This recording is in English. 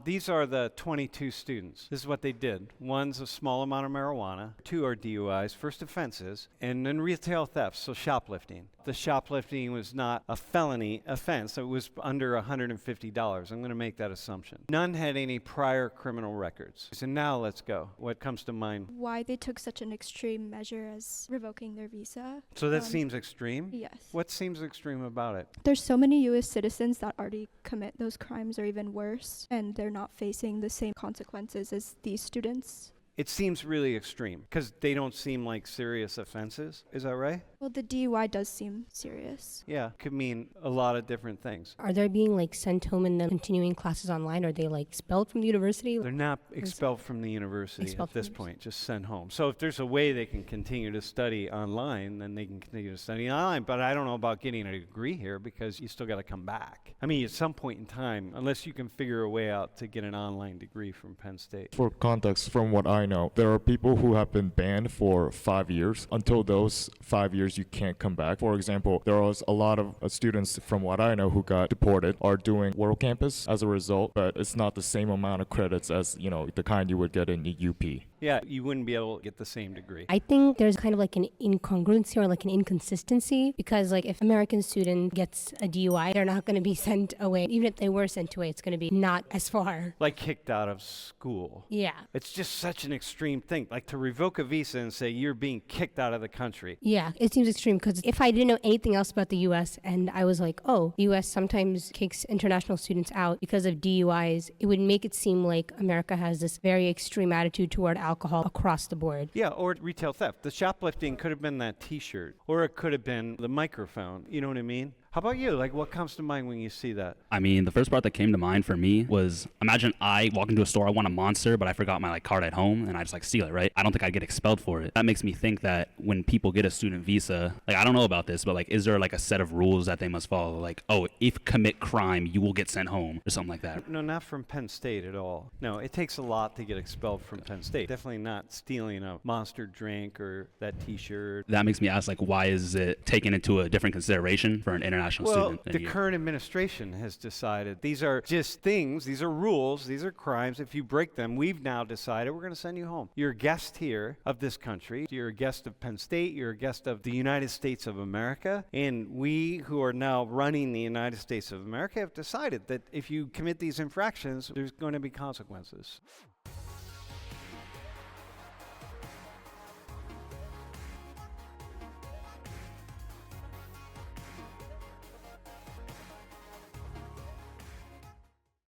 These are the 22 students. This is what they did. One's a small amount of marijuana, 2 are DUIs, first offenses, and then retail theft, so shoplifting. The shoplifting was not a felony offense, so it was under $150. I'm going to make that assumption. None had any prior criminal records. So now let's go. What comes to mind? Why they took such an extreme measure as revoking their visa. So that seems extreme? Yes. What seems extreme about it? There's so many U.S. citizens that already commit those crimes or even worse, and they're not facing the same consequences as these students. It seems really extreme because they don't seem like serious offenses. Is that right? Well, the DUI does seem serious. Yeah, could mean a lot of different things. Are they being like sent home and then continuing classes online? Are they like expelled from the university? They're not expelled from the university at this point, just sent home. So if there's a way they can continue to study online, then they can continue to study online. But I don't know about getting a degree here because you still got to come back. I mean, at some point in time, unless you can figure a way out to get an online degree from Penn State. For context, from what I know, there are people who have been banned for 5 years. Until those 5 years, you can't come back. For example, there was a lot of students from what I know who got deported are doing World Campus as a result, but it's not the same amount of credits as, the kind you would get in the UP. Yeah, you wouldn't be able to get the same degree. I think there's kind of like an incongruency or like an inconsistency because like if American student gets a DUI, they're not going to be sent away. Even if they were sent away, it's going to be not as far. Like kicked out of school. Yeah. It's just such an extreme thing. Like to revoke a visa and say you're being kicked out of the country. Yeah, it seems extreme because if I didn't know anything else about the U.S. and I was like, oh, the U.S. sometimes kicks international students out because of DUIs, it would make it seem like America has this very extreme attitude toward alcohol across the board. Yeah, or retail theft. The shoplifting could have been that T-shirt, or it could have been the microphone. You know what I mean? How about you? Like, what comes to mind when you see that? I mean, the first part that came to mind for me was, imagine I walk into a store, I want a Monster, but I forgot my card at home, and I just steal it, right? I don't think I'd get expelled for it. That makes me think that when people get a student visa, I don't know about this, but is there a set of rules that they must follow? If commit crime, you will get sent home, or something like that. No, not from Penn State at all. No, it takes a lot to get expelled from Penn State. Definitely not stealing a Monster drink or that T-shirt. That makes me ask, why is it taken into a different consideration for an international student? The current administration has decided these are just things, these are rules, these are crimes. If you break them, we've now decided we're going to send you home. You're a guest here of this country. You're a guest of Penn State. You're a guest of the United States of America. And we who are now running the United States of America have decided that if you commit these infractions, there's going to be consequences.